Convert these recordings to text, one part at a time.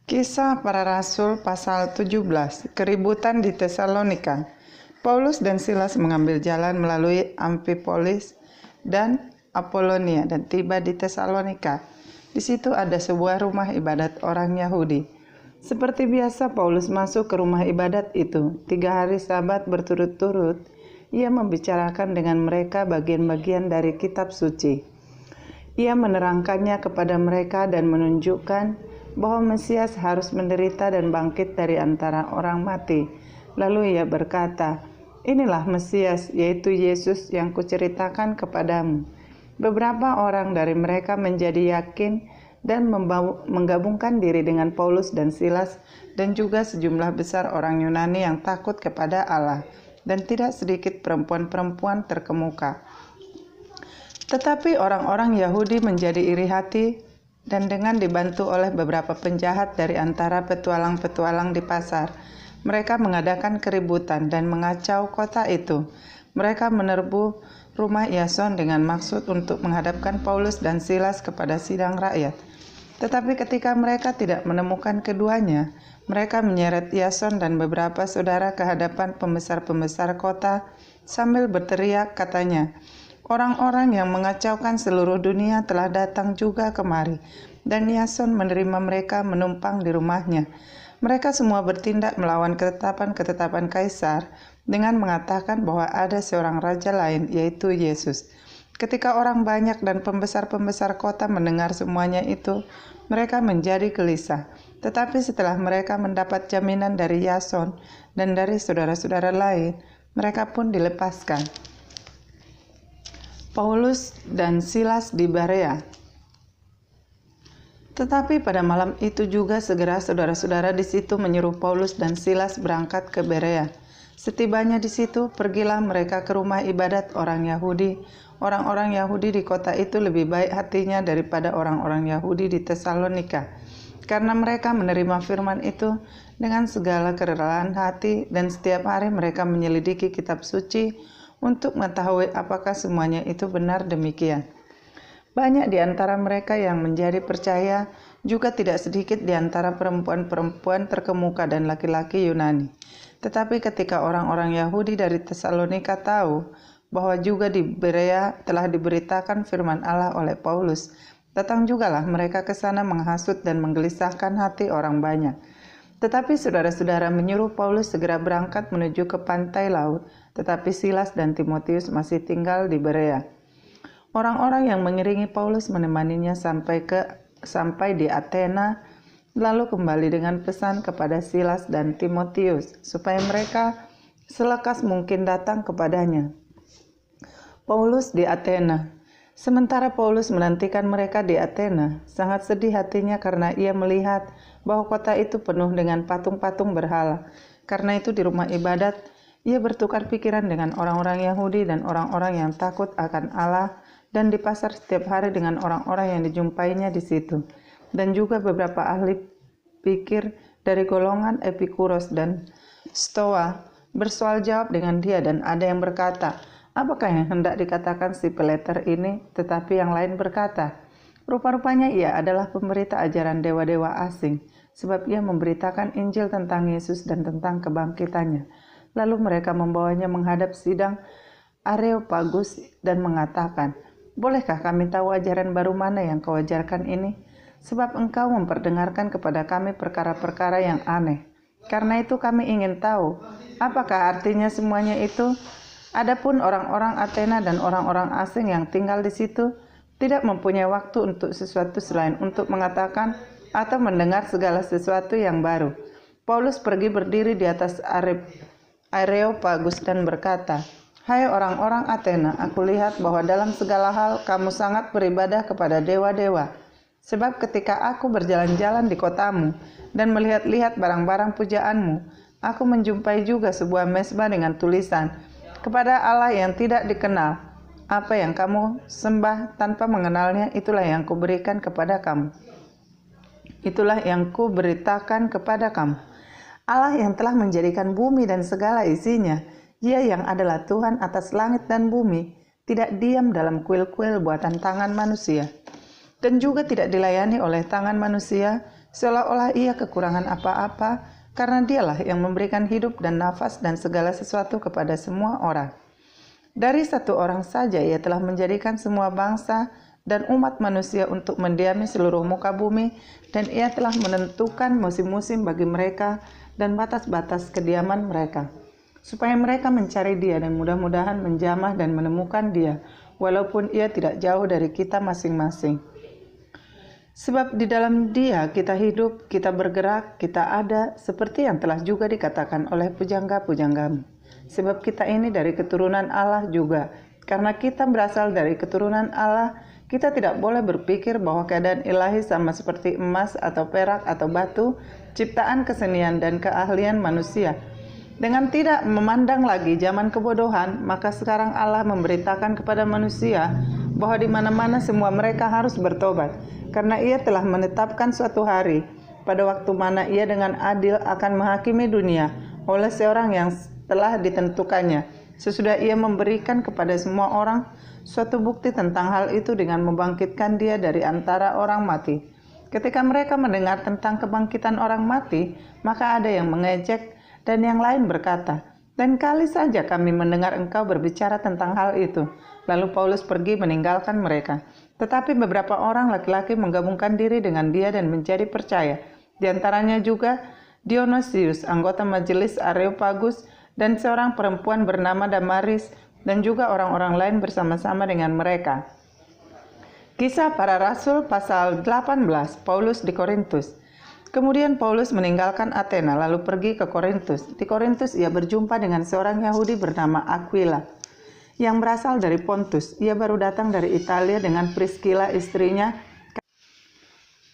Kisah Para Rasul pasal 17, keributan di Tesalonika. Paulus dan Silas mengambil jalan melalui Amfipolis dan Apolonia dan tiba di Tesalonika. Di situ ada sebuah rumah ibadat orang Yahudi. Seperti biasa Paulus masuk ke rumah ibadat itu. 3 hari Sabat berturut-turut, ia membicarakan dengan mereka bagian-bagian dari kitab suci. Ia menerangkannya kepada mereka dan menunjukkan bahwa Mesias harus menderita dan bangkit dari antara orang mati. Lalu ia berkata, "Inilah Mesias, yaitu Yesus yang kuceritakan kepadamu." Beberapa orang dari mereka menjadi yakin dan menggabungkan diri dengan Paulus dan Silas, dan juga sejumlah besar orang Yunani yang takut kepada Allah, dan tidak sedikit perempuan-perempuan terkemuka. Tetapi orang-orang Yahudi menjadi iri hati, dan dengan dibantu oleh beberapa penjahat dari antara petualang-petualang di pasar, mereka mengadakan keributan dan mengacau kota itu. Mereka menerbu rumah Yason dengan maksud untuk menghadapkan Paulus dan Silas kepada sidang rakyat. Tetapi ketika mereka tidak menemukan keduanya, mereka menyeret Yason dan beberapa saudara ke hadapan pembesar-pembesar kota sambil berteriak, katanya, "Orang-orang yang mengacaukan seluruh dunia telah datang juga kemari, dan Yason menerima mereka menumpang di rumahnya. Mereka semua bertindak melawan ketetapan-ketetapan Kaisar dengan mengatakan bahwa ada seorang raja lain, yaitu Yesus." Ketika orang banyak dan pembesar-pembesar kota mendengar semuanya itu, mereka menjadi gelisah. Tetapi setelah mereka mendapat jaminan dari Yason dan dari saudara-saudara lain, mereka pun dilepaskan. Paulus dan Silas di Berea. Tetapi pada malam itu juga segera saudara-saudara di situ menyuruh Paulus dan Silas berangkat ke Berea. Setibanya di situ, pergilah mereka ke rumah ibadat orang Yahudi. Orang-orang Yahudi di kota itu lebih baik hatinya daripada orang-orang Yahudi di Tesalonika, karena mereka menerima firman itu dengan segala kerelaan hati, dan setiap hari mereka menyelidiki kitab suci untuk mengetahui apakah semuanya itu benar demikian. Banyak di antara mereka yang menjadi percaya, juga tidak sedikit di antara perempuan-perempuan terkemuka dan laki-laki Yunani. Tetapi ketika orang-orang Yahudi dari Tesalonika tahu bahwa juga di Berea telah diberitakan firman Allah oleh Paulus, datang jugalah mereka ke sana menghasut dan menggelisahkan hati orang banyak. Tetapi saudara-saudara menyuruh Paulus segera berangkat menuju ke pantai laut, tetapi Silas dan Timotius masih tinggal di Berea. Orang-orang yang mengiringi Paulus menemaninya sampai di Athena, lalu kembali dengan pesan kepada Silas dan Timotius, supaya mereka selekas mungkin datang kepadanya. Paulus di Athena. Sementara Paulus menantikan mereka di Athena, sangat sedih hatinya karena ia melihat bahwa kota itu penuh dengan patung-patung berhala. Karena itu di rumah ibadat, ia bertukar pikiran dengan orang-orang Yahudi dan orang-orang yang takut akan Allah, dan di pasar setiap hari dengan orang-orang yang dijumpainya di situ. Dan juga beberapa ahli pikir dari golongan Epikuros dan Stoa bersoal jawab dengan dia, dan ada yang berkata, "Apakah yang hendak dikatakan si peleter ini?" Tetapi yang lain berkata, "Rupa-rupanya ia adalah pemberita ajaran dewa-dewa asing, sebab ia memberitakan Injil tentang Yesus dan tentang kebangkitannya." Lalu mereka membawanya menghadap sidang Areopagus dan mengatakan, "Bolehkah kami tahu ajaran baru mana yang kau ajarkan ini? Sebab engkau memperdengarkan kepada kami perkara-perkara yang aneh. Karena itu kami ingin tahu, apakah artinya semuanya itu? Adapun orang-orang Athena dan orang-orang asing yang tinggal di situ tidak mempunyai waktu untuk sesuatu selain untuk mengatakan atau mendengar segala sesuatu yang baru." Paulus pergi berdiri di atas Areopagus dan berkata, "Hai orang-orang Athena, aku lihat bahwa dalam segala hal kamu sangat beribadah kepada dewa-dewa. Sebab ketika aku berjalan-jalan di kotamu dan melihat-lihat barang-barang pujaanmu, aku menjumpai juga sebuah mezbah dengan tulisan, 'Kepada Allah yang tidak dikenal.' Apa yang kamu sembah tanpa mengenalnya, itulah yang kuberikan kepada kamu. Itulah yang kuberitakan kepada kamu. Allah yang telah menjadikan bumi dan segala isinya, Dia yang adalah Tuhan atas langit dan bumi, tidak diam dalam kuil-kuil buatan tangan manusia. dan juga tidak dilayani oleh tangan manusia, seolah-olah ia kekurangan apa-apa, karena dialah yang memberikan hidup dan nafas dan segala sesuatu kepada semua orang. Dari satu orang saja ia telah menjadikan semua bangsa dan umat manusia untuk mendiami seluruh muka bumi, dan ia telah menentukan musim-musim bagi mereka dan batas-batas kediaman mereka, supaya mereka mencari dia dan mudah-mudahan menjamah dan menemukan dia, walaupun ia tidak jauh dari kita masing-masing. Sebab di dalam dia kita hidup, kita bergerak, kita ada, seperti yang telah juga dikatakan oleh pujangga-pujanggamu. Sebab kita ini dari keturunan Allah juga. Karena kita berasal dari keturunan Allah, kita tidak boleh berpikir bahwa keadaan ilahi sama seperti emas atau perak atau batu, ciptaan kesenian dan keahlian manusia. Dengan tidak memandang lagi zaman kebodohan, maka sekarang Allah memberitakan kepada manusia bahwa di mana-mana semua mereka harus bertobat. Karena ia telah menetapkan suatu hari, pada waktu mana ia dengan adil akan menghakimi dunia oleh seorang yang telah ditentukannya, sesudah ia memberikan kepada semua orang suatu bukti tentang hal itu dengan membangkitkan dia dari antara orang mati. Ketika mereka mendengar tentang kebangkitan orang mati, maka ada yang mengejek dan yang lain berkata, "Dan kali saja kami mendengar engkau berbicara tentang hal itu." Lalu Paulus pergi meninggalkan mereka. Tetapi beberapa orang laki-laki menggabungkan diri dengan dia dan menjadi percaya. Di antaranya juga Dionysius, anggota majelis Areopagus, dan seorang perempuan bernama Damaris, dan juga orang-orang lain bersama-sama dengan mereka. Kisah Para Rasul pasal 18, Paulus di Korintus. Kemudian Paulus meninggalkan Athena lalu pergi ke Korintus. Di Korintus ia berjumpa dengan seorang Yahudi bernama Aquila yang berasal dari Pontus. Ia baru datang dari Italia dengan Priscilla istrinya,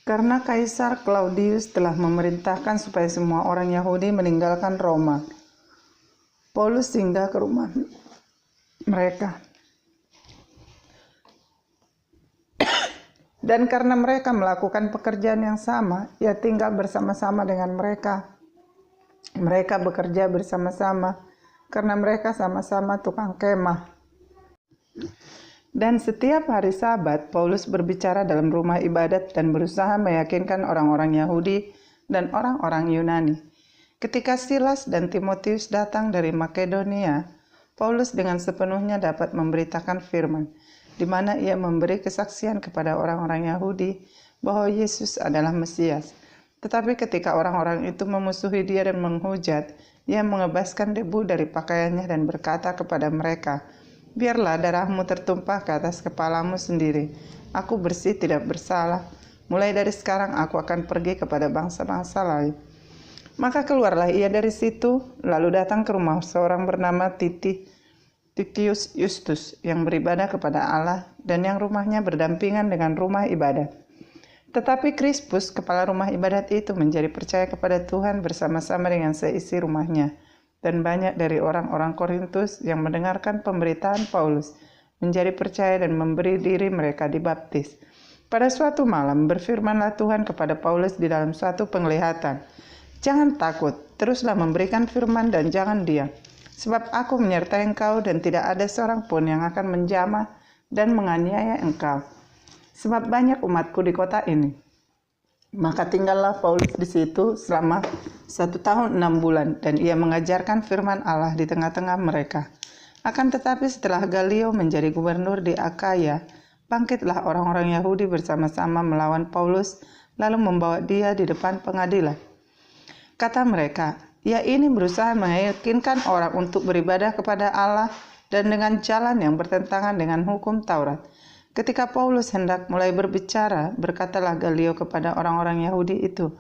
karena Kaisar Claudius telah memerintahkan supaya semua orang Yahudi meninggalkan Roma. Paulus singgah ke rumah mereka. Dan karena mereka melakukan pekerjaan yang sama, ia tinggal bersama-sama dengan mereka. Mereka bekerja bersama-sama karena mereka sama-sama tukang kemah. Dan setiap hari Sabat, Paulus berbicara dalam rumah ibadat dan berusaha meyakinkan orang-orang Yahudi dan orang-orang Yunani. Ketika Silas dan Timotius datang dari Makedonia, Paulus dengan sepenuhnya dapat memberitakan firman, di mana ia memberi kesaksian kepada orang-orang Yahudi bahwa Yesus adalah Mesias. Tetapi ketika orang-orang itu memusuhi dia dan menghujat, ia mengebaskan debu dari pakaiannya dan berkata kepada mereka, "Biarlah darahmu tertumpah ke atas kepalamu sendiri. Aku bersih, tidak bersalah. Mulai dari sekarang aku akan pergi kepada bangsa-bangsa lain." Maka keluarlah ia dari situ, lalu datang ke rumah seorang bernama Titius Justus yang beribadah kepada Allah dan yang rumahnya berdampingan dengan rumah ibadat. Tetapi Krispus, kepala rumah ibadat itu, menjadi percaya kepada Tuhan bersama-sama dengan seisi rumahnya. Dan banyak dari orang-orang Korintus yang mendengarkan pemberitaan Paulus menjadi percaya dan memberi diri mereka dibaptis. Pada suatu malam berfirmanlah Tuhan kepada Paulus di dalam suatu penglihatan, "Jangan takut, teruslah memberikan firman dan jangan diam. Sebab aku menyertai engkau dan tidak ada seorang pun yang akan menjamah dan menganiaya engkau. Sebab banyak umatku di kota ini." Maka tinggallah Paulus di situ selama 1 tahun 6 bulan, dan ia mengajarkan firman Allah di tengah-tengah mereka. Akan tetapi setelah Galio menjadi gubernur di Akaya, bangkitlah orang-orang Yahudi bersama-sama melawan Paulus, lalu membawa dia di depan pengadilan. Kata mereka, "Ia ini berusaha meyakinkan orang untuk beribadah kepada Allah dan dengan jalan yang bertentangan dengan hukum Taurat." Ketika Paulus hendak mulai berbicara, berkatalah Galio kepada orang-orang Yahudi itu,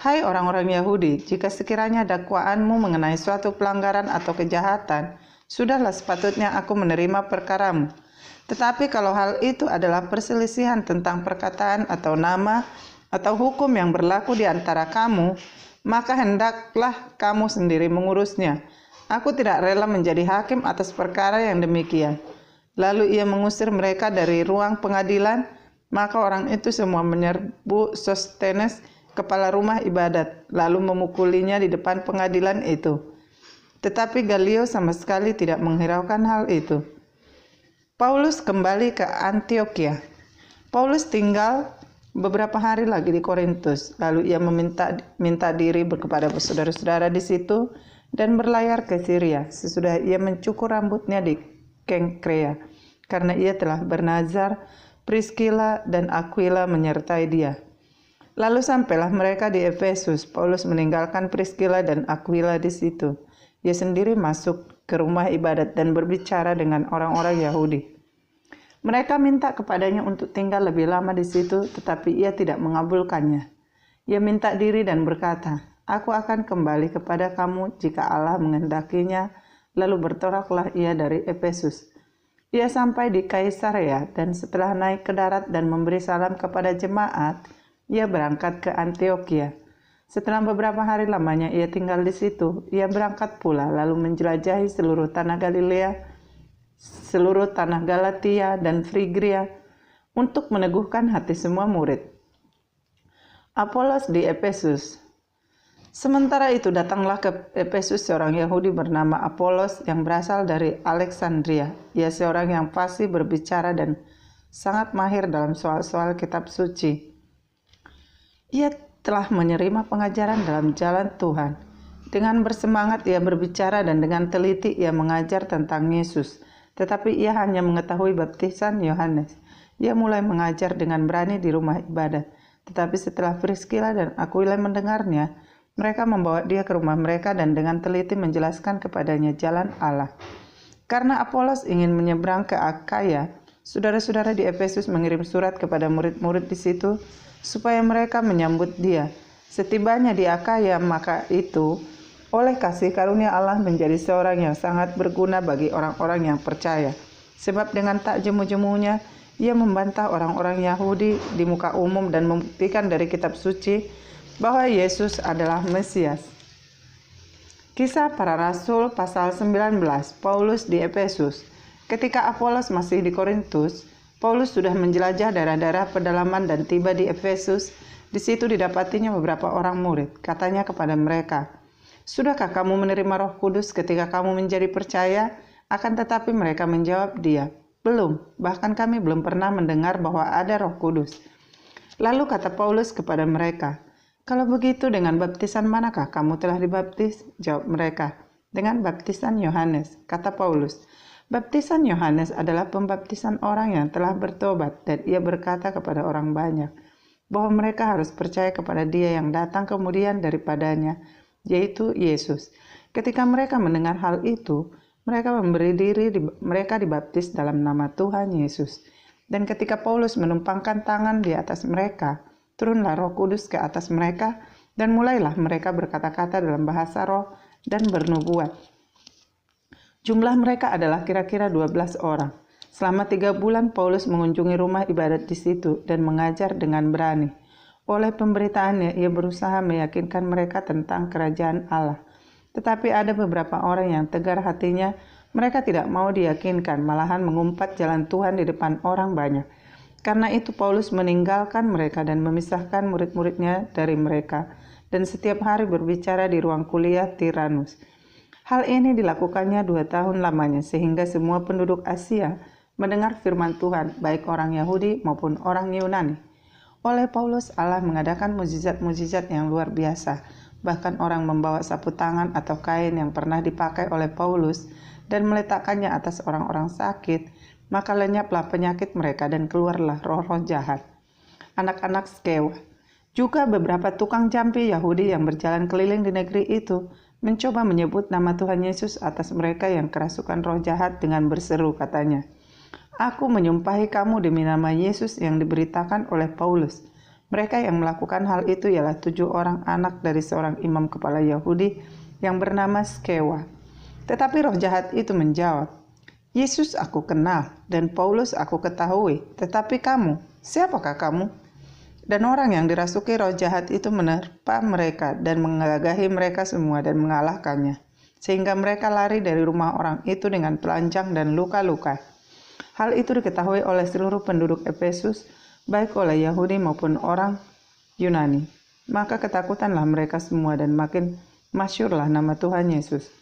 "Hai orang-orang Yahudi, jika sekiranya dakwaanmu mengenai suatu pelanggaran atau kejahatan, sudahlah sepatutnya aku menerima perkaramu. Tetapi kalau hal itu adalah perselisihan tentang perkataan atau nama atau hukum yang berlaku di antara kamu, maka hendaklah kamu sendiri mengurusnya. Aku tidak rela menjadi hakim atas perkara yang demikian." Lalu ia mengusir mereka dari ruang pengadilan, maka orang itu semua menyerbu Sostenes, kepala rumah ibadat, lalu memukulinya di depan pengadilan itu. Tetapi Galio sama sekali tidak menghiraukan hal itu. Paulus kembali ke Antioquia. Paulus tinggal beberapa hari lagi di Korintus, lalu ia minta diri kepada saudara-saudara di situ dan berlayar ke Syria. Sesudah ia mencukur rambutnya di Kengkrea, karena ia telah bernazar, Priskila dan Aquila menyertai dia. Lalu sampailah mereka di Efesus. Paulus meninggalkan Priskila dan Aquila di situ. Ia sendiri masuk ke rumah ibadat dan berbicara dengan orang-orang Yahudi. Mereka minta kepadanya untuk tinggal lebih lama di situ, tetapi ia tidak mengabulkannya. Ia minta diri dan berkata, "Aku akan kembali kepada kamu jika Allah menghendakinya." Lalu bertolaklah ia dari Efesus. Ia sampai di Kaisarea dan setelah naik ke darat dan memberi salam kepada jemaat, ia berangkat ke Antioquia. Setelah beberapa hari lamanya ia tinggal di situ, ia berangkat pula lalu menjelajahi seluruh tanah Galilea, seluruh tanah Galatia dan Frigria untuk meneguhkan hati semua murid. Apolos di Efesus. Sementara itu datanglah ke Efesus seorang Yahudi bernama Apolos yang berasal dari Alexandria. Ia seorang yang fasih berbicara dan sangat mahir dalam soal-soal kitab suci. Ia telah menerima pengajaran dalam jalan Tuhan. Dengan bersemangat ia berbicara dan dengan teliti ia mengajar tentang Yesus. Tetapi ia hanya mengetahui baptisan Yohanes. Ia mulai mengajar dengan berani di rumah ibadat. Tetapi setelah Priskila dan Aquila mendengarnya, mereka membawa dia ke rumah mereka dan dengan teliti menjelaskan kepadanya jalan Allah. Karena Apolos ingin menyeberang ke Akaya, saudara-saudara di Efesus mengirim surat kepada murid-murid di situ supaya mereka menyambut dia. Setibanya di Akaya, maka itu oleh kasih karunia Allah menjadi seorang yang sangat berguna bagi orang-orang yang percaya. Sebab dengan tak jemu-jemunya, ia membantah orang-orang Yahudi di muka umum dan membuktikan dari kitab suci bahwa Yesus adalah Mesias. Kisah Para Rasul pasal 19, Paulus di Efesus. Ketika Apolos masih di Korintus, Paulus sudah menjelajah daerah-daerah pedalaman dan tiba di Efesus. Di situ didapatinya beberapa orang murid. Katanya kepada mereka, "Sudahkah kamu menerima Roh Kudus ketika kamu menjadi percaya?" Akan tetapi mereka menjawab dia, "Belum, bahkan kami belum pernah mendengar bahwa ada Roh Kudus." Lalu kata Paulus kepada mereka, "Kalau begitu dengan baptisan manakah kamu telah dibaptis?" Jawab mereka, "Dengan baptisan Yohanes." Kata Paulus, "Baptisan Yohanes adalah pembaptisan orang yang telah bertobat," dan ia berkata kepada orang banyak bahwa mereka harus percaya kepada Dia yang datang kemudian daripadanya, yaitu Yesus. Ketika mereka mendengar hal itu, mereka memberi diri, mereka dibaptis dalam nama Tuhan Yesus. Dan ketika Paulus menumpangkan tangan di atas mereka, turunlah Roh Kudus ke atas mereka, dan mulailah mereka berkata-kata dalam bahasa roh dan bernubuat. Jumlah mereka adalah kira-kira 12 orang. Selama 3 bulan Paulus mengunjungi rumah ibadat di situ dan mengajar dengan berani. Oleh pemberitaannya, ia berusaha meyakinkan mereka tentang kerajaan Allah. Tetapi ada beberapa orang yang tegar hatinya, mereka tidak mau diyakinkan, malahan mengumpat jalan Tuhan di depan orang banyak. Karena itu Paulus meninggalkan mereka dan memisahkan murid-muridnya dari mereka, dan setiap hari berbicara di ruang kuliah Tiranus. Hal ini dilakukannya 2 tahun lamanya, sehingga semua penduduk Asia mendengar firman Tuhan, baik orang Yahudi maupun orang Yunani. Oleh Paulus, Allah mengadakan mukjizat-mukjizat yang luar biasa. Bahkan orang membawa sapu tangan atau kain yang pernah dipakai oleh Paulus dan meletakkannya atas orang-orang sakit, maka lenyaplah penyakit mereka dan keluarlah roh-roh jahat. Anak-anak Skewa. Juga beberapa tukang campi Yahudi yang berjalan keliling di negeri itu mencoba menyebut nama Tuhan Yesus atas mereka yang kerasukan roh jahat dengan berseru, katanya, "Aku menyumpahi kamu demi nama Yesus yang diberitakan oleh Paulus." Mereka yang melakukan hal itu ialah 7 orang anak dari seorang imam kepala Yahudi yang bernama Skewa. Tetapi roh jahat itu menjawab, "Yesus aku kenal dan Paulus aku ketahui, tetapi kamu, siapakah kamu?" Dan orang yang dirasuki roh jahat itu menerpa mereka dan menggagahi mereka semua dan mengalahkannya, sehingga mereka lari dari rumah orang itu dengan telanjang dan luka-luka. Hal itu diketahui oleh seluruh penduduk Efesus, baik oleh Yahudi maupun orang Yunani. Maka ketakutanlah mereka semua dan makin masyhurlah nama Tuhan Yesus.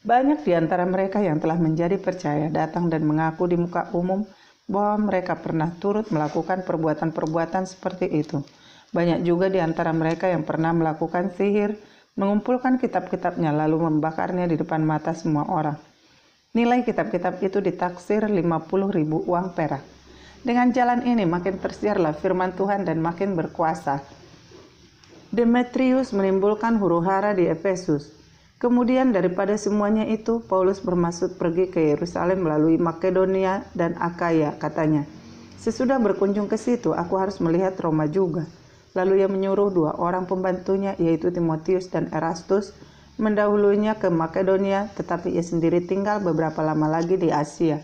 Banyak di antara mereka yang telah menjadi percaya datang dan mengaku di muka umum bahwa mereka pernah turut melakukan perbuatan-perbuatan seperti itu. Banyak juga di antara mereka yang pernah melakukan sihir, mengumpulkan kitab-kitabnya lalu membakarnya di depan mata semua orang. Nilai kitab-kitab itu ditaksir 50.000 uang perak. Dengan jalan ini makin tersiarlah firman Tuhan dan makin berkuasa. Demetrius menimbulkan huru-hara di Efesus. Kemudian daripada semuanya itu, Paulus bermaksud pergi ke Yerusalem melalui Makedonia dan Akaya, katanya. Sesudah berkunjung ke situ, aku harus melihat Roma juga. Lalu ia menyuruh 2 orang pembantunya, yaitu Timotius dan Erastus, mendahulunya ke Makedonia, tetapi ia sendiri tinggal beberapa lama lagi di Asia.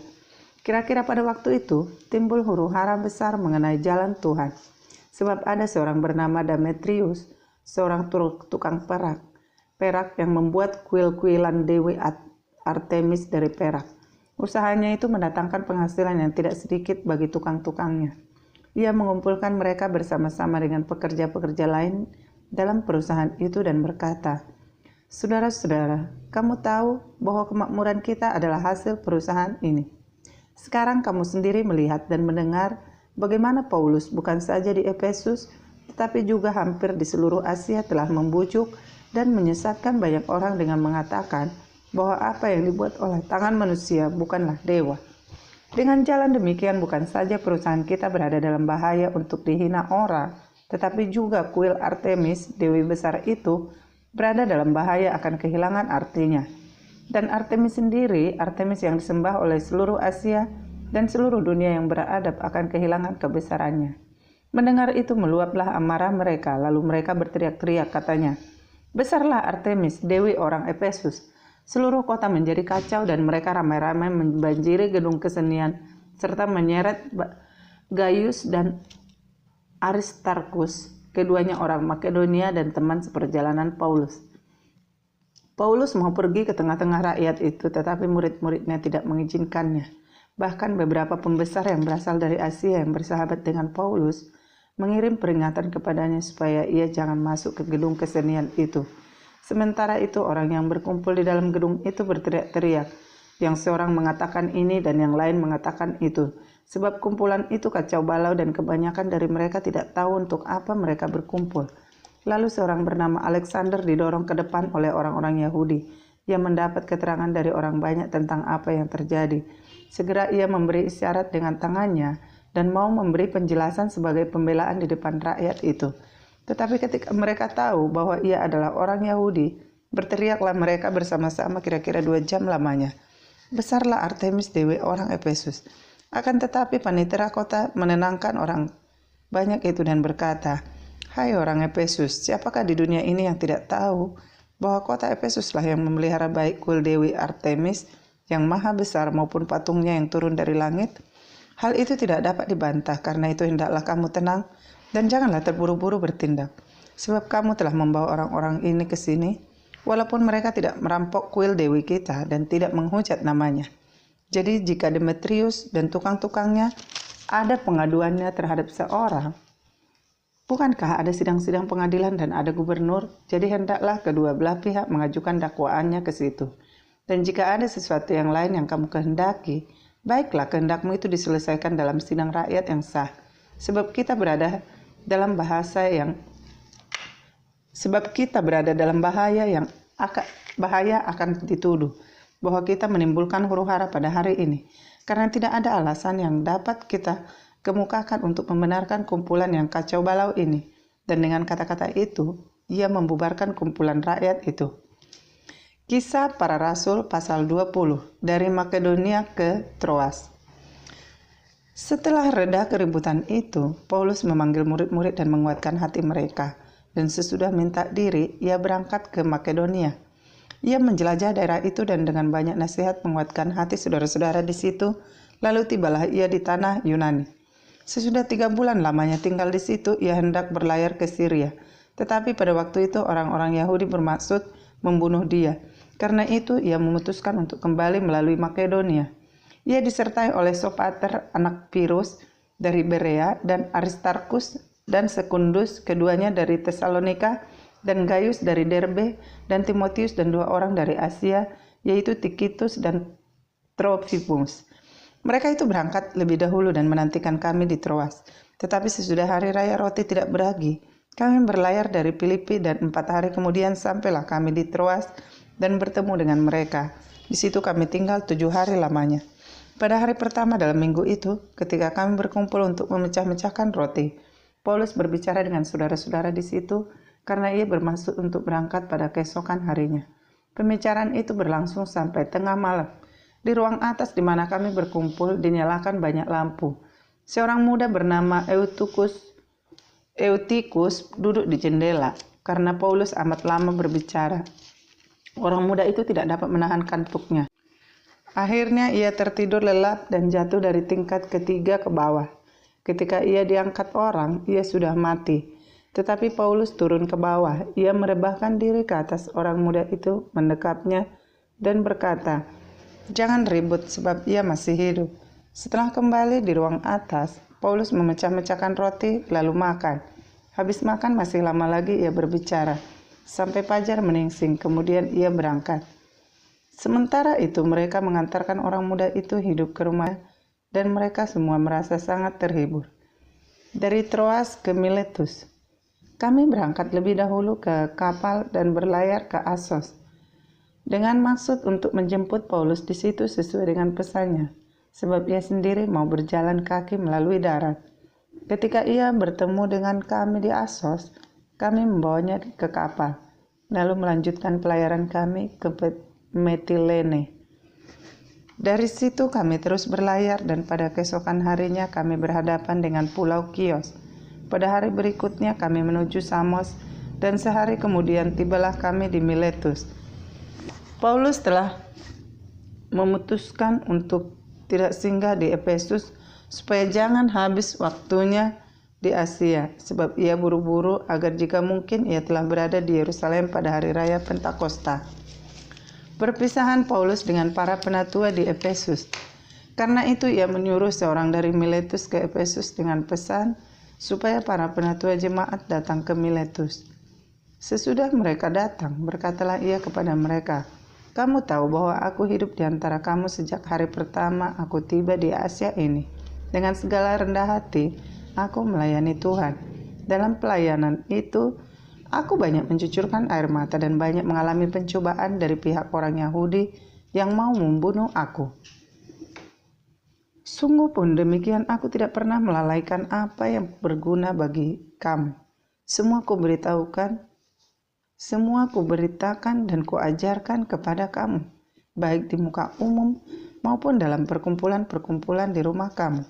Kira-kira pada waktu itu, timbul huru-hara besar mengenai jalan Tuhan. Sebab ada seorang bernama Demetrius, seorang tukang perak yang membuat kuil-kuilan Dewi Artemis dari perak. Usahanya itu mendatangkan penghasilan yang tidak sedikit bagi tukang-tukangnya. Ia mengumpulkan mereka bersama-sama dengan pekerja-pekerja lain dalam perusahaan itu dan berkata, "Saudara-saudara, kamu tahu bahwa kemakmuran kita adalah hasil perusahaan ini. Sekarang kamu sendiri melihat dan mendengar bagaimana Paulus bukan saja di Efesus, tetapi juga hampir di seluruh Asia telah membujuk dan menyesatkan banyak orang dengan mengatakan bahwa apa yang dibuat oleh tangan manusia bukanlah dewa. Dengan jalan demikian bukan saja perusahaan kita berada dalam bahaya untuk dihina orang, tetapi juga kuil Artemis, dewi besar itu, berada dalam bahaya akan kehilangan artinya. Dan Artemis sendiri, Artemis yang disembah oleh seluruh Asia dan seluruh dunia yang beradab akan kehilangan kebesarannya." Mendengar itu meluaplah amarah mereka, lalu mereka berteriak-teriak, katanya, "Besarlah Artemis, dewi orang Efesus." Seluruh kota menjadi kacau dan mereka ramai-ramai membanjiri gedung kesenian serta menyeret Gaius dan Aristarkus, keduanya orang Makedonia dan teman seperjalanan Paulus. Paulus mau pergi ke tengah-tengah rakyat itu, tetapi murid-muridnya tidak mengizinkannya. Bahkan beberapa pembesar yang berasal dari Asia yang bersahabat dengan Paulus mengirim peringatan kepadanya supaya ia jangan masuk ke gedung kesenian itu. Sementara itu orang yang berkumpul di dalam gedung itu berteriak-teriak, yang seorang mengatakan ini dan yang lain mengatakan itu, sebab kumpulan itu kacau balau dan kebanyakan dari mereka tidak tahu untuk apa mereka berkumpul. Lalu seorang bernama Alexander didorong ke depan oleh orang-orang Yahudi. Ia mendapat keterangan dari orang banyak tentang apa yang terjadi. Segera ia memberi isyarat dengan tangannya dan mau memberi penjelasan sebagai pembelaan di depan rakyat itu. Tetapi ketika mereka tahu bahwa ia adalah orang Yahudi, berteriaklah mereka bersama-sama kira-kira 2 jam lamanya, "Besarlah Artemis, dewi orang Efesus." Akan tetapi panitera kota menenangkan orang banyak itu dan berkata, "Hai orang Efesus, siapakah di dunia ini yang tidak tahu bahwa kota Efesuslah yang memelihara baik kuil Dewi Artemis yang maha besar maupun patungnya yang turun dari langit? Hal itu tidak dapat dibantah, karena itu hendaklah kamu tenang dan janganlah terburu-buru bertindak. Sebab kamu telah membawa orang-orang ini ke sini, walaupun mereka tidak merampok kuil dewi kita dan tidak menghujat namanya. Jadi jika Demetrius dan tukang-tukangnya ada pengaduannya terhadap seorang, bukankah ada sidang-sidang pengadilan dan ada gubernur? Jadi hendaklah kedua belah pihak mengajukan dakwaannya ke situ. Dan jika ada sesuatu yang lain yang kamu kehendaki, baiklah kehendakmu itu diselesaikan dalam sidang rakyat yang sah. Sebab kita berada dalam bahaya yang akan dituduh bahwa kita menimbulkan huru-hara pada hari ini, karena tidak ada alasan yang dapat kita kemukakan untuk membenarkan kumpulan yang kacau balau ini. Dan dengan kata-kata itu, ia membubarkan kumpulan rakyat itu. Kisah Para Rasul pasal 20, dari Makedonia ke Troas. Setelah reda keributan itu, Paulus memanggil murid-murid dan menguatkan hati mereka. Dan sesudah minta diri, ia berangkat ke Makedonia. Ia menjelajah daerah itu dan dengan banyak nasihat menguatkan hati saudara-saudara di situ. Lalu tibalah ia di tanah Yunani. Sesudah 3 bulan lamanya tinggal di situ, ia hendak berlayar ke Syria. Tetapi pada waktu itu orang-orang Yahudi bermaksud membunuh dia. Karena itu ia memutuskan untuk kembali melalui Makedonia. Ia disertai oleh Sopater anak Pirus dari Berea dan Aristarkus dan Sekundus keduanya dari Tesalonika dan Gaius dari Derbe dan Timotius dan 2 orang dari Asia, yaitu Tikitus dan Trofimus. Mereka itu berangkat lebih dahulu dan menantikan kami di Troas. Tetapi sesudah hari raya roti tidak beragi, kami berlayar dari Filipi dan 4 hari kemudian sampailah kami di Troas dan bertemu dengan mereka. Di situ kami tinggal 7 hari lamanya. Pada hari pertama dalam minggu itu, ketika kami berkumpul untuk memecah-mecahkan roti, Paulus berbicara dengan saudara-saudara di situ karena ia bermaksud untuk berangkat pada keesokan harinya. Pembicaraan itu berlangsung sampai tengah malam. Di ruang atas di mana kami berkumpul dinyalakan banyak lampu. Seorang muda bernama Eutikus duduk di jendela. Karena Paulus amat lama berbicara, orang muda itu tidak dapat menahan kantuknya. Akhirnya ia tertidur lelap dan jatuh dari tingkat ketiga ke bawah. Ketika ia diangkat orang, ia sudah mati. Tetapi Paulus turun ke bawah. Ia merebahkan diri ke atas orang muda itu, mendekapnya dan berkata, "Jangan ribut sebab ia masih hidup." Setelah kembali di ruang atas, Paulus memecah-mecahkan roti lalu makan. Habis makan masih lama lagi ia berbicara, sampai fajar menyingsing, kemudian ia berangkat. Sementara itu mereka mengantarkan orang muda itu hidup ke rumah dan mereka semua merasa sangat terhibur. Dari Troas ke Miletus, kami berangkat lebih dahulu ke kapal dan berlayar ke Assos, dengan maksud untuk menjemput Paulus di situ sesuai dengan pesannya, sebab ia sendiri mau berjalan kaki melalui darat. Ketika ia bertemu dengan kami di Assos, kami membawanya ke kapal, lalu melanjutkan pelayaran kami ke Metilene. Dari situ kami terus berlayar dan pada keesokan harinya kami berhadapan dengan Pulau Kios. Pada hari berikutnya kami menuju Samos dan sehari kemudian tibalah kami di Miletus. Paulus telah memutuskan untuk tidak singgah di Efesus supaya jangan habis waktunya di Asia, sebab ia buru-buru agar jika mungkin ia telah berada di Yerusalem pada hari raya Pentakosta. Perpisahan Paulus dengan para penatua di Efesus. Karena itu ia menyuruh seorang dari Miletus ke Efesus dengan pesan supaya para penatua jemaat datang ke Miletus. Sesudah mereka datang, berkatalah ia kepada mereka, "Kamu tahu bahwa aku hidup di antara kamu sejak hari pertama aku tiba di Asia ini. Dengan segala rendah hati, aku melayani Tuhan. Dalam pelayanan itu, aku banyak mencucurkan air mata dan banyak mengalami pencobaan dari pihak orang Yahudi yang mau membunuh aku. Sungguh pun demikian aku tidak pernah melalaikan apa yang berguna bagi kamu. Semua kuberitakan dan kuajarkan kepada kamu, baik di muka umum maupun dalam perkumpulan-perkumpulan di rumah kamu.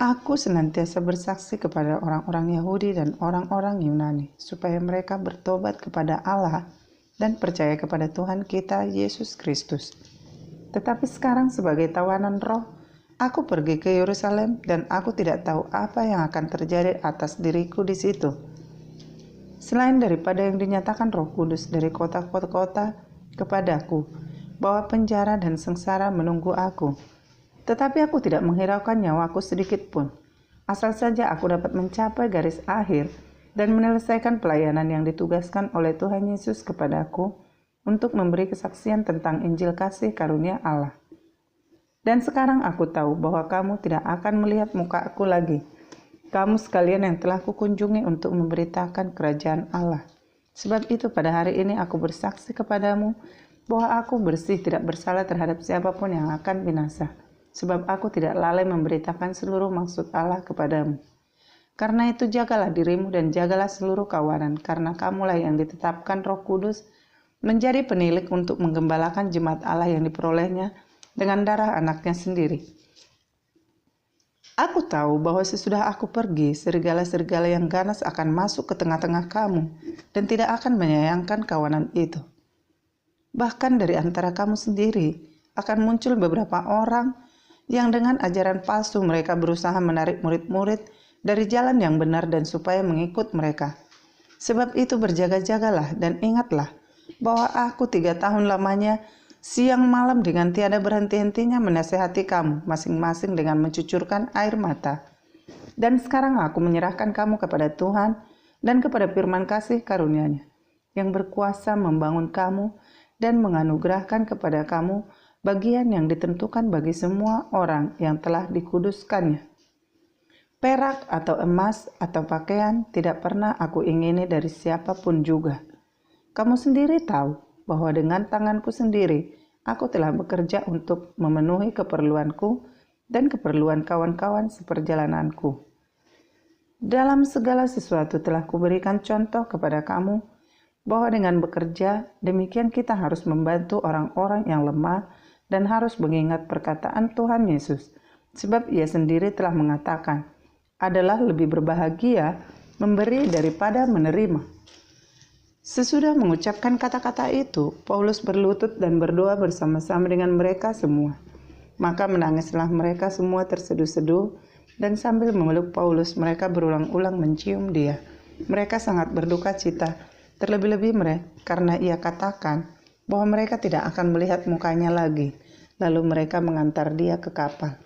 Aku senantiasa bersaksi kepada orang-orang Yahudi dan orang-orang Yunani, supaya mereka bertobat kepada Allah dan percaya kepada Tuhan kita Yesus Kristus. Tetapi sekarang sebagai tawanan roh, aku pergi ke Yerusalem dan aku tidak tahu apa yang akan terjadi atas diriku di situ. Selain daripada yang dinyatakan Roh Kudus dari kota-kota kepadaku, bahwa penjara dan sengsara menunggu aku. Tetapi aku tidak menghiraukan nyawaku sedikit pun, asal saja aku dapat mencapai garis akhir dan menyelesaikan pelayanan yang ditugaskan oleh Tuhan Yesus kepadaku untuk memberi kesaksian tentang Injil kasih karunia Allah. Dan sekarang aku tahu bahwa kamu tidak akan melihat muka aku lagi, kamu sekalian yang telah kukunjungi untuk memberitakan kerajaan Allah. Sebab itu pada hari ini aku bersaksi kepadamu bahwa aku bersih tidak bersalah terhadap siapapun yang akan binasa. Sebab aku tidak lalai memberitakan seluruh maksud Allah kepadamu. Karena itu jagalah dirimu dan jagalah seluruh kawanan, karena kamulah yang ditetapkan Roh Kudus menjadi penilik untuk menggembalakan jemaat Allah yang diperolehnya dengan darah anaknya sendiri. Aku tahu bahwa sesudah aku pergi, serigala-serigala yang ganas akan masuk ke tengah-tengah kamu dan tidak akan menyayangkan kawanan itu. Bahkan dari antara kamu sendiri akan muncul beberapa orang yang dengan ajaran palsu mereka berusaha menarik murid-murid dari jalan yang benar dan supaya mengikut mereka. Sebab itu berjaga-jagalah dan ingatlah bahwa aku 3 tahun lamanya siang malam dengan tiada berhenti-hentinya menasehati kamu masing-masing dengan mencucurkan air mata. Dan sekarang aku menyerahkan kamu kepada Tuhan dan kepada firman kasih karunia-Nya yang berkuasa membangun kamu dan menganugerahkan kepada kamu bagian yang ditentukan bagi semua orang yang telah dikuduskannya. Perak atau emas atau pakaian tidak pernah aku ingini dari siapapun juga. Kamu sendiri tahu bahwa dengan tanganku sendiri aku telah bekerja untuk memenuhi keperluanku dan keperluan kawan-kawan seperjalananku. Dalam segala sesuatu telah kuberikan contoh kepada kamu bahwa dengan bekerja demikian kita harus membantu orang-orang yang lemah dan harus mengingat perkataan Tuhan Yesus, sebab Ia sendiri telah mengatakan, adalah lebih berbahagia memberi daripada menerima. Sesudah mengucapkan kata-kata itu, Paulus berlutut dan berdoa bersama-sama dengan mereka semua. Maka menangislah mereka semua terseduh-seduh, dan sambil memeluk Paulus, mereka berulang-ulang mencium dia. Mereka sangat berduka cita, terlebih-lebih mereka karena ia katakan bahwa mereka tidak akan melihat mukanya lagi. Lalu mereka mengantar dia ke kapal.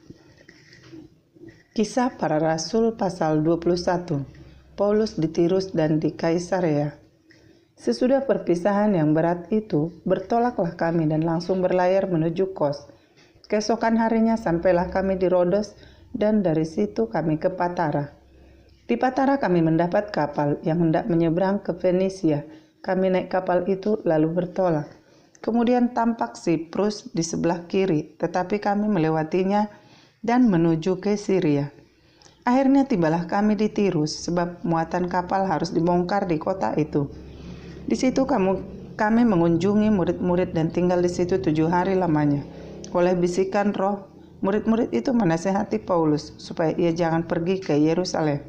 Kisah Para Rasul pasal 21. Paulus di Tirus dan di Kaisarea. Sesudah perpisahan yang berat itu, bertolaklah kami dan langsung berlayar menuju Kos. Keesokan harinya sampailah kami di Rodos dan dari situ kami ke Patara. Di Patara kami mendapat kapal yang hendak menyeberang ke Fenisia. Kami naik kapal itu lalu bertolak. Kemudian tampak Siprus di sebelah kiri, tetapi kami melewatinya dan menuju ke Syria. Akhirnya tibalah kami di Tirus, sebab muatan kapal harus dibongkar di kota itu. Di situ kami mengunjungi murid-murid dan tinggal di situ 7 hari lamanya. Oleh bisikan roh, murid-murid itu menasihati Paulus supaya ia jangan pergi ke Yerusalem.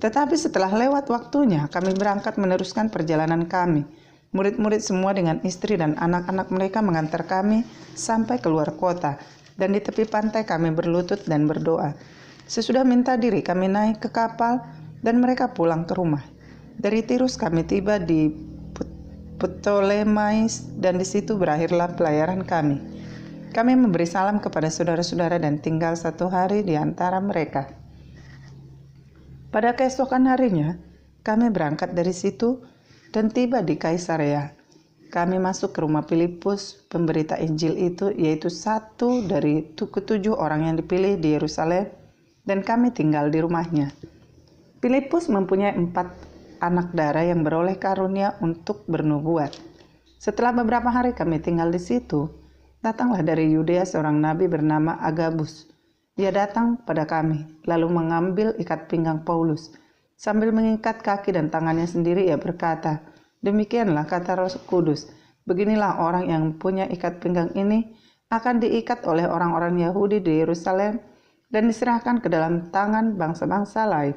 Tetapi setelah lewat waktunya, kami berangkat meneruskan perjalanan kami. Murid-murid semua dengan istri dan anak-anak mereka mengantar kami sampai keluar kota. Dan di tepi pantai kami berlutut dan berdoa. Sesudah minta diri kami naik ke kapal dan mereka pulang ke rumah. Dari Tirus kami tiba di Ptolemais dan di situ berakhirlah pelayaran kami. Kami memberi salam kepada saudara-saudara dan tinggal 1 hari di antara mereka. Pada keesokan harinya kami berangkat dari situ dan tiba di Kaisarea. Kami masuk ke rumah Filipus, pemberita Injil itu, yaitu satu dari ke-7 orang yang dipilih di Yerusalem, dan kami tinggal di rumahnya. Filipus mempunyai 4 anak darah yang beroleh karunia untuk bernubuat. Setelah beberapa hari kami tinggal di situ, datanglah dari Yudea seorang nabi bernama Agabus. Dia datang pada kami, lalu mengambil ikat pinggang Paulus. Sambil mengikat kaki dan tangannya sendiri, ia berkata, demikianlah kata Roh Kudus, beginilah orang yang punya ikat pinggang ini akan diikat oleh orang-orang Yahudi di Yerusalem dan diserahkan ke dalam tangan bangsa-bangsa lain.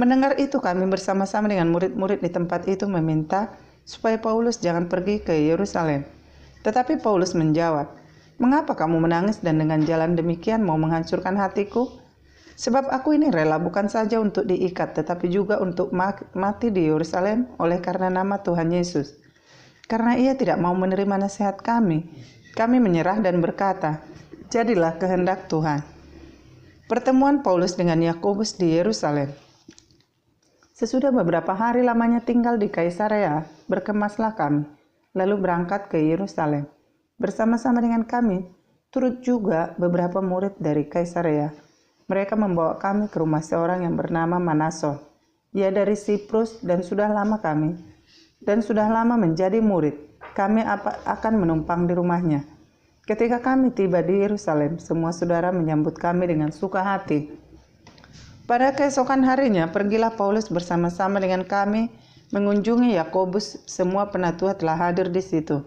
Mendengar itu kami bersama-sama dengan murid-murid di tempat itu meminta supaya Paulus jangan pergi ke Yerusalem. Tetapi Paulus menjawab, mengapa kamu menangis dan dengan jalan demikian mau menghancurkan hatiku? Sebab aku ini rela bukan saja untuk diikat, tetapi juga untuk mati di Yerusalem oleh karena nama Tuhan Yesus. Karena ia tidak mau menerima nasihat kami menyerah dan berkata, jadilah kehendak Tuhan. Pertemuan Paulus dengan Yakobus di Yerusalem. Sesudah beberapa hari lamanya tinggal di Kaisarea, berkemaslah kami, lalu berangkat ke Yerusalem. Bersama-sama dengan kami, turut juga beberapa murid dari Kaisarea. Mereka membawa kami ke rumah seorang yang bernama Manason. Ia dari Siprus dan sudah lama menjadi murid. Kami akan menumpang di rumahnya. Ketika kami tiba di Yerusalem, semua saudara menyambut kami dengan suka hati. Pada keesokan harinya, pergilah Paulus bersama-sama dengan kami mengunjungi Yakobus. Semua penatua telah hadir di situ.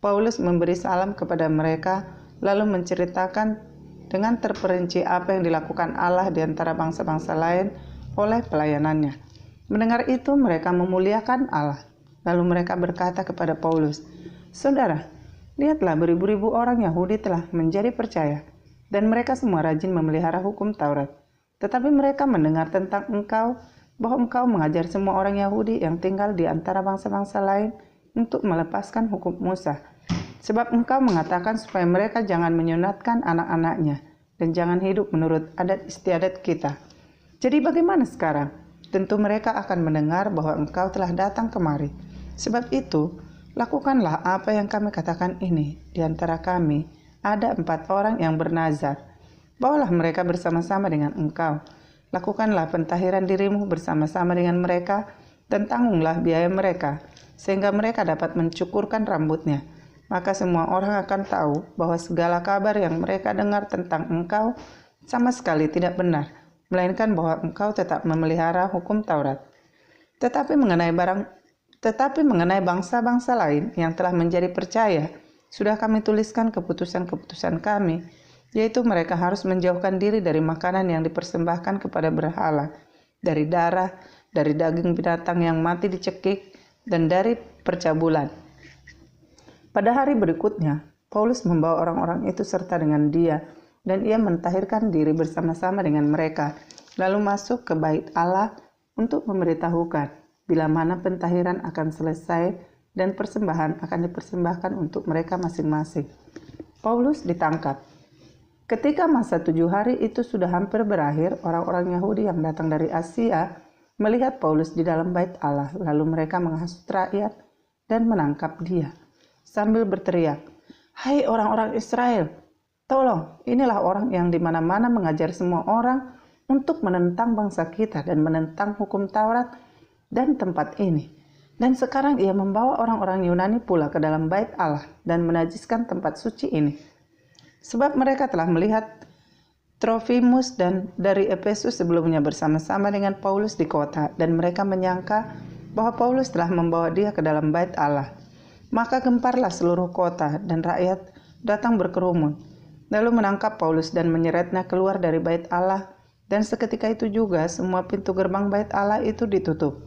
Paulus memberi salam kepada mereka, lalu menceritakan dengan terperinci apa yang dilakukan Allah di antara bangsa-bangsa lain oleh pelayanannya. Mendengar itu, mereka memuliakan Allah. Lalu mereka berkata kepada Paulus, saudara, lihatlah beribu-ribu orang Yahudi telah menjadi percaya, dan mereka semua rajin memelihara hukum Taurat. Tetapi mereka mendengar tentang engkau, bahwa engkau mengajar semua orang Yahudi yang tinggal di antara bangsa-bangsa lain untuk melepaskan hukum Musa. Sebab engkau mengatakan supaya mereka jangan menyunatkan anak-anaknya dan jangan hidup menurut adat istiadat kita. Jadi bagaimana sekarang? Tentu mereka akan mendengar bahwa engkau telah datang kemari. Sebab itu, Lakukanlah apa yang kami katakan ini. Di antara kami ada 4 orang yang bernazar. Bawalah mereka bersama-sama dengan engkau. Lakukanlah pentahiran dirimu bersama-sama dengan mereka dan tanggunglah biaya mereka, sehingga mereka dapat mencukurkan rambutnya. Maka semua orang akan tahu bahwa segala kabar yang mereka dengar tentang engkau sama sekali tidak benar, melainkan bahwa engkau tetap memelihara hukum Taurat. Tetapi mengenai bangsa-bangsa lain yang telah menjadi percaya, sudah kami tuliskan keputusan-keputusan kami, yaitu mereka harus menjauhkan diri dari makanan yang dipersembahkan kepada berhala, dari darah, dari daging binatang yang mati dicekik, dan dari percabulan. Pada hari berikutnya, Paulus membawa orang-orang itu serta dengan dia, dan ia mentahirkan diri bersama-sama dengan mereka, lalu masuk ke bait Allah untuk memberitahukan bila mana pentahiran akan selesai dan persembahan akan dipersembahkan untuk mereka masing-masing. Paulus ditangkap. Ketika masa 7 hari itu sudah hampir berakhir, orang-orang Yahudi yang datang dari Asia melihat Paulus di dalam bait Allah, lalu mereka menghasut rakyat dan menangkap dia, sambil berteriak, "Hai orang-orang Israel, tolong, inilah orang yang di mana-mana mengajar semua orang untuk menentang bangsa kita dan menentang hukum Taurat dan tempat ini. Dan sekarang ia membawa orang-orang Yunani pula ke dalam bait Allah dan menajiskan tempat suci ini. Sebab mereka telah melihat Trofimus dan dari Efesus sebelumnya bersama-sama dengan Paulus di kota, dan mereka menyangka bahwa Paulus telah membawa dia ke dalam bait Allah. Maka gemparlah seluruh kota dan rakyat datang berkerumun, lalu menangkap Paulus dan menyeretnya keluar dari bait Allah, dan seketika itu juga semua pintu gerbang bait Allah itu ditutup.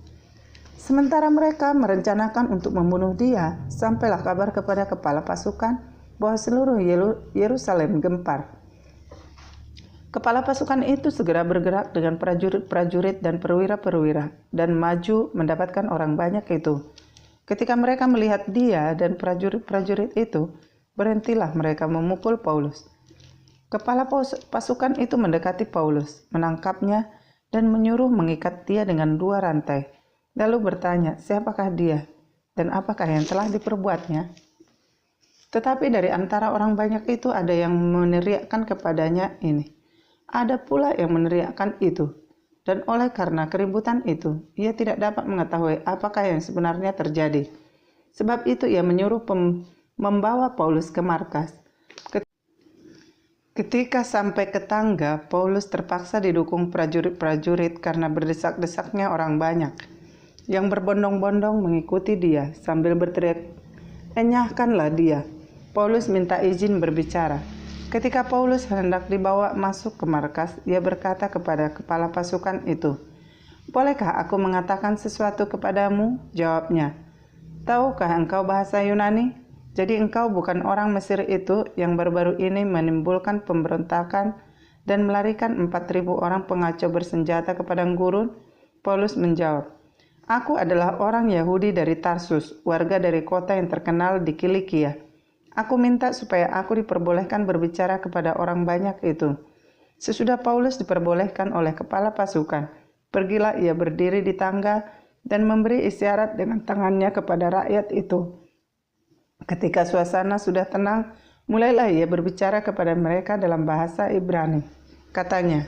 Sementara mereka merencanakan untuk membunuh dia, sampailah kabar kepada kepala pasukan bahwa seluruh Yerusalem gempar. Kepala pasukan itu segera bergerak dengan prajurit-prajurit dan perwira-perwira dan maju mendapatkan orang banyak itu. Ketika mereka melihat dia dan prajurit-prajurit itu, berhentilah mereka memukul Paulus. Kepala pasukan itu mendekati Paulus, menangkapnya dan menyuruh mengikat dia dengan 2 rantai. Lalu bertanya, siapakah dia dan apakah yang telah diperbuatnya? Tetapi dari antara orang banyak itu ada yang meneriakkan kepadanya ini, ada pula yang meneriakkan itu, dan oleh karena keributan itu, ia tidak dapat mengetahui apakah yang sebenarnya terjadi. Sebab itu ia menyuruh membawa Paulus ke markas. Ketika sampai ke tangga, Paulus terpaksa didukung prajurit-prajurit karena berdesak-desaknya orang banyak yang berbondong-bondong mengikuti dia sambil berteriak, "Enyahkanlah dia." Paulus minta izin berbicara. Ketika Paulus hendak dibawa masuk ke markas, ia berkata kepada kepala pasukan itu, "Bolehkah aku mengatakan sesuatu kepadamu?" Jawabnya, "Tahukah engkau bahasa Yunani? Jadi engkau bukan orang Mesir itu yang baru-baru ini menimbulkan pemberontakan dan melarikan 4.000 orang pengacau bersenjata ke padang gurun?" Paulus menjawab, "Aku adalah orang Yahudi dari Tarsus, warga dari kota yang terkenal di Kilikia. Aku minta supaya aku diperbolehkan berbicara kepada orang banyak itu." Sesudah Paulus diperbolehkan oleh kepala pasukan, pergilah ia berdiri di tangga dan memberi isyarat dengan tangannya kepada rakyat itu. Ketika suasana sudah tenang, mulailah ia berbicara kepada mereka dalam bahasa Ibrani. Katanya,